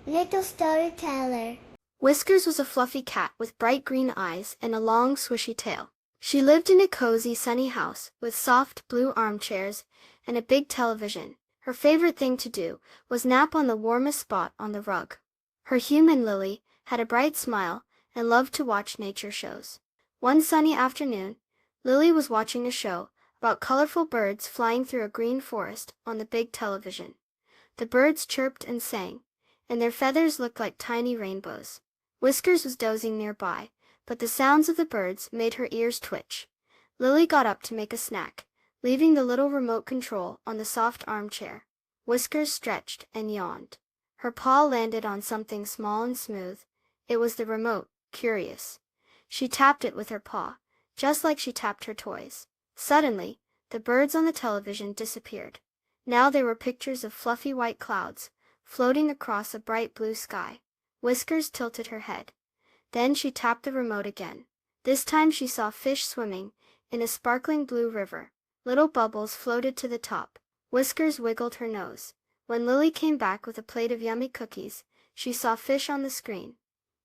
Little storyteller. Whiskers was a fluffy cat with bright green eyes and a long, swishy tail. She lived in a cozy, sunny house with soft, blue armchairs and a big television. Her favorite thing to do was nap on the warmest spot on the rug. Her human Lily had a bright smile and loved to watch nature shows. One sunny afternoon, Lily was watching a show about colorful birds flying through a green forest on the big television. The birds chirped and sang, and their feathers looked like tiny rainbows. Whiskers was dozing nearby, but the sounds of the birds made her ears twitch. Lily got up to make a snack, leaving the little remote control on the soft armchair. Whiskers stretched and yawned. Her paw landed on something small and smooth. It was the remote, curious. She tapped it with her paw, just like she tapped her toys. Suddenly, the birds on the television disappeared. Now there were pictures of fluffy white clouds floating across a bright blue sky. Whiskers tilted her head. Then she tapped the remote again. This time she saw fish swimming in a sparkling blue river. Little bubbles floated to the top. Whiskers wiggled her nose. When Lily came back with a plate of yummy cookies, she saw fish on the screen.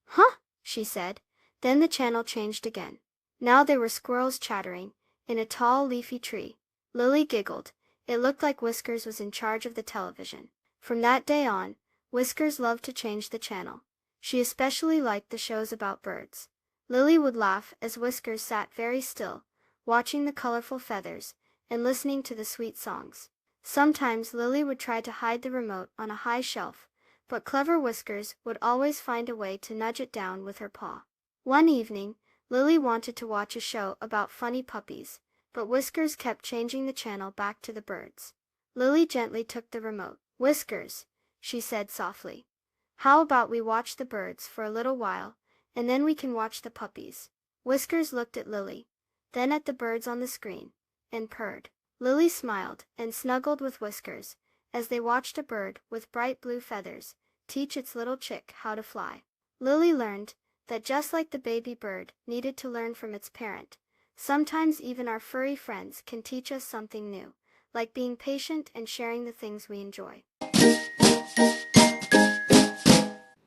"Huh," she said. Then the channel changed again. Now there were squirrels chattering in a tall, leafy tree. Lily giggled. It looked like Whiskers was in charge of the television. From that day on, Whiskers loved to change the channel. She especially liked the shows about birds. Lily would laugh as Whiskers sat very still, watching the colorful feathers and listening to the sweet songs. Sometimes Lily would try to hide the remote on a high shelf, but clever Whiskers would always find a way to nudge it down with her paw. One evening, Lily wanted to watch a show about funny puppies, but Whiskers kept changing the channel back to the birds. Lily gently took the remote. "Whiskers," she said softly, "how about we watch the birds for a little while, and then we can watch the puppies?" Whiskers looked at Lily, then at the birds on the screen, and purred. Lily smiled and snuggled with Whiskers as they watched a bird with bright blue feathers teach its little chick how to fly. Lily learned that just like the baby bird needed to learn from its parent, sometimes even our furry friends can teach us something new, like being patient and sharing the things we enjoy.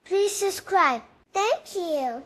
Please subscribe. Thank you.